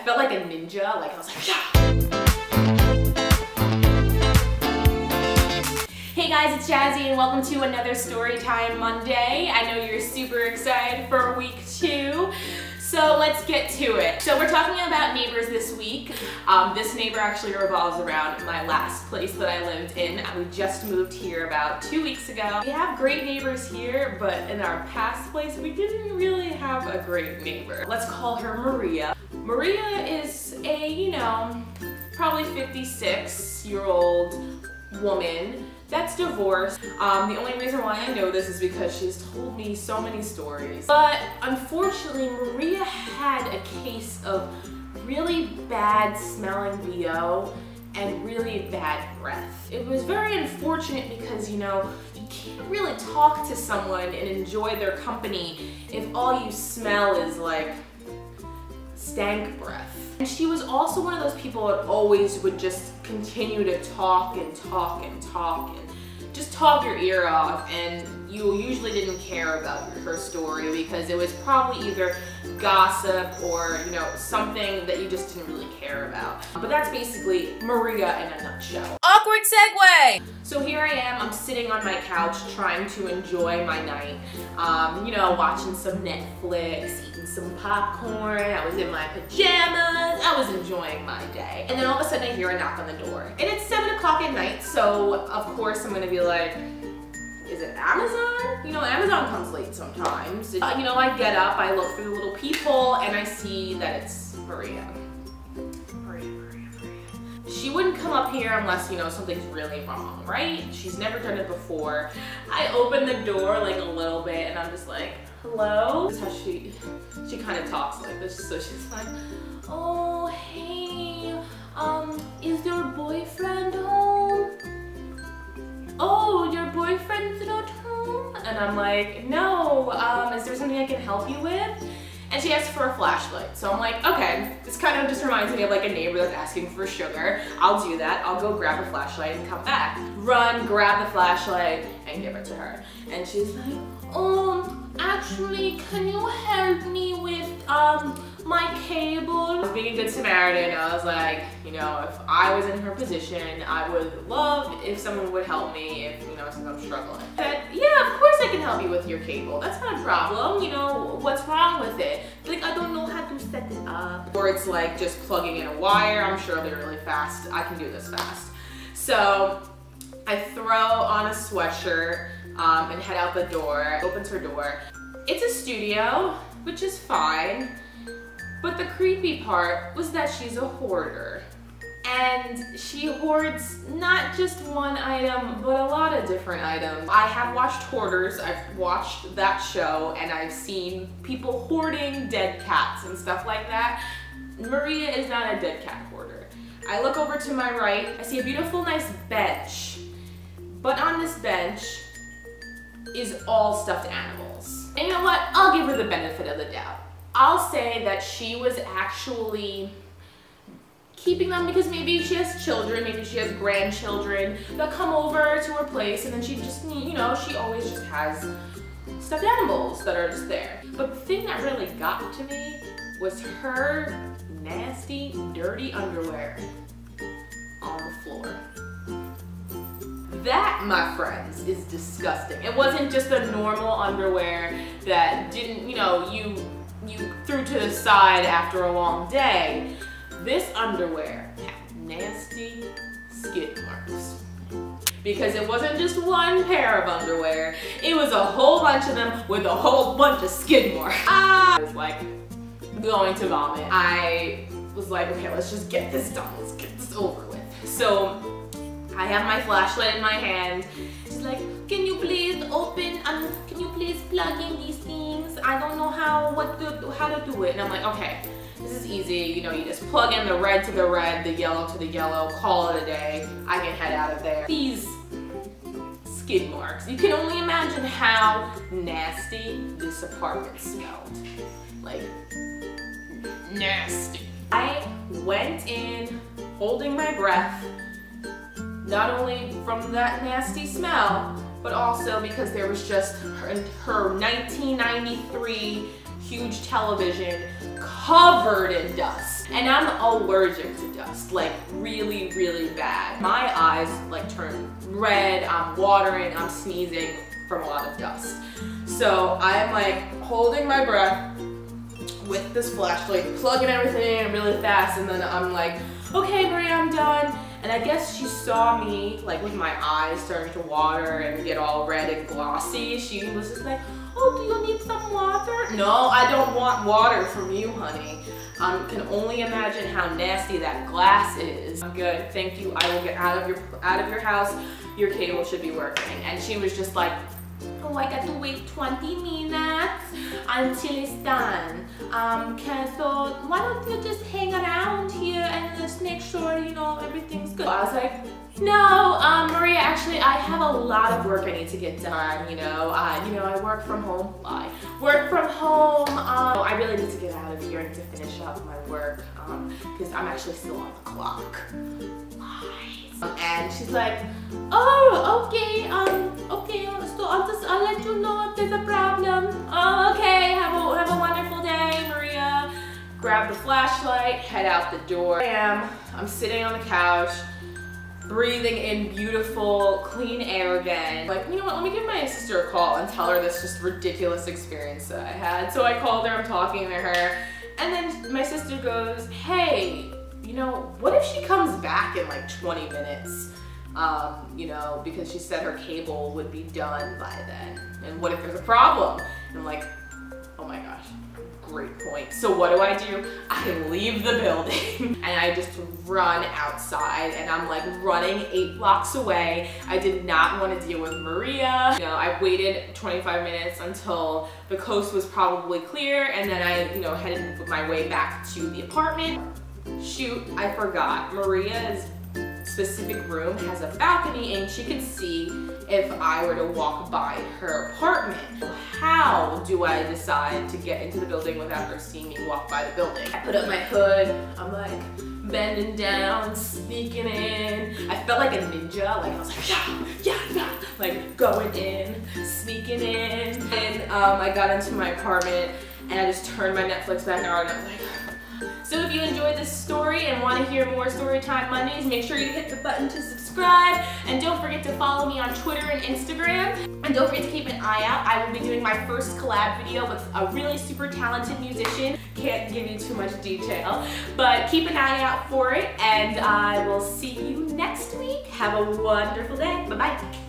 felt like a ninja, like I was like, yeah. Hey guys, it's Jazzy and welcome to another Storytime Monday. I know you're super excited for week 2. So let's get to it. So we're talking about neighbors this week. This neighbor actually revolves around my last place that I lived in. We just moved here about 2 weeks ago. We have great neighbors here, but in our past place, we didn't really have a great neighbor. Let's call her Maria. Maria is a, probably 56-year-old woman that's divorced. The only reason why I know this is because she's told me so many stories. But unfortunately, Maria had a case of really bad smelling BO and really bad breath. It was very unfortunate because, you can't really talk to someone and enjoy their company if all you smell is like stank breath. And she was also one of those people that always would just continue to talk and talk and talk and just talk your ear off, and you usually didn't care about her story because it was probably either gossip or something that you just didn't really care about. But that's basically Maria in a nutshell. Awkward segue! So here I am, I'm sitting on my couch trying to enjoy my night, watching some Netflix, eating some popcorn, I was in my pajamas, I was enjoying my day. And then all of a sudden I hear a knock on the door. And it's 7 o'clock at night, so of course I'm gonna be like, is it Amazon? Amazon comes late sometimes. I get up, I look through the little peephole, and I see that it's Maria. Maria. She wouldn't come up here unless, something's really wrong, right? She's never done it before. I open the door like a little bit, and I'm just like, hello? This is how she kind of talks like this, so she's like, oh, hey, is your boyfriend home? Oh, your boyfriend's not home? And I'm like, no, is there something I can help you with? And she asks for a flashlight. So I'm like, okay, this kind of just reminds me of like a neighbor that's asking for sugar. I'll do that. I'll go grab a flashlight and come back. Run, grab the flashlight, and give it to her. And she's like, actually, can you help me with my cable? Being a good Samaritan, I was like, if I was in her position, I would love if someone would help me if, since I'm struggling. I said, yeah, of course I can help you with your cable. That's not a problem. What's wrong with it? Like, I don't know how to set it up. Or it's like just plugging in a wire. I'm sure they're really fast. I can do this fast. So I throw on a sweatshirt and head out the door. Opens her door. It's a studio, which is fine. But the creepy part was that she's a hoarder. And she hoards not just one item, but a lot of different items. I have watched Hoarders, I've watched that show, and I've seen people hoarding dead cats and stuff like that. Maria is not a dead cat hoarder. I look over to my right, I see a beautiful, nice bench. But on this bench is all stuffed animals. And you know what? I'll give her the benefit of the doubt. I'll say that she was actually keeping them because maybe she has children, maybe she has grandchildren that come over to her place, and then she just, she always just has stuffed animals that are just there. But the thing that really got to me was her nasty, dirty underwear on the floor. That, my friends, is disgusting. It wasn't just the normal underwear that didn't, you threw to the side after a long day. This underwear had nasty skid marks. Because it wasn't just one pair of underwear, it was a whole bunch of them with a whole bunch of skid marks. I was like going to vomit. I was like, okay, let's just get this done. Let's get this over with. So I have my flashlight in my hand. She's like, can you please open, can you please plug in these things? I don't know how to do it. And I'm like, okay, this is easy. You just plug in the red to the red, the yellow to the yellow, call it a day. I can head out of there. These skid marks, you can only imagine how nasty this apartment smelled. Like, nasty. I went in holding my breath, not only from that nasty smell, but also because there was just her 1993 huge television covered in dust. And I'm allergic to dust, like really, really bad. My eyes like turn red, I'm watering, I'm sneezing from a lot of dust. So I'm like holding my breath with this flashlight, plugging everything in really fast, and then I'm like, okay, Maria, I'm done. And I guess she saw me like with my eyes starting to water and get all red and glossy. She was just like, oh, do you need some water? No, I don't want water from you, honey. Can only imagine how nasty that glass is. I'm good, thank you. I will get out of your house. Your cable should be working. And she was just like, oh, I got to wait 20 minutes until it's done. So why don't you just hang around here and just make sure, you know, everything's good. I was like, no, Maria, actually, I have a lot of work I need to get done, you know. I work from home. I work from home. I really need to get out of here. I need to finish up my work because I'm actually still on the clock. And she's like, oh, okay, okay, so I'll let you know if there's a problem. Oh, okay, have a wonderful day, Maria. Grab the flashlight, head out the door. I'm sitting on the couch, breathing in beautiful, clean air again. Like, you know what, let me give my sister a call and tell her this just ridiculous experience that I had. So I called her, I'm talking to her, and then my sister goes, hey, you know, what if she comes back in like 20 minutes? You know, because she said her cable would be done by then. And what if there's a problem? And I'm like, oh my gosh, great point. So what do? I leave the building and I just run outside, and I'm like running 8 blocks away. I did not want to deal with Maria. You know, I waited 25 minutes until the coast was probably clear, and then I, you know, headed my way back to the apartment. Shoot, I forgot. Maria's specific room has a balcony and she could see if I were to walk by her apartment. How do I decide to get into the building without her seeing me walk by the building? I put up my hood, I'm like bending down, sneaking in. I felt like a ninja, like I was like, yeah, like going in, sneaking in. And I got into my apartment and I just turned my Netflix back on and I was like, so if you enjoyed this story and want to hear more Storytime Mondays, make sure you hit the button to subscribe, and don't forget to follow me on Twitter and Instagram. And don't forget to keep an eye out. I will be doing my first collab video with a really super talented musician. Can't give you too much detail, but keep an eye out for it, and I will see you next week. Have a wonderful day. Bye-bye.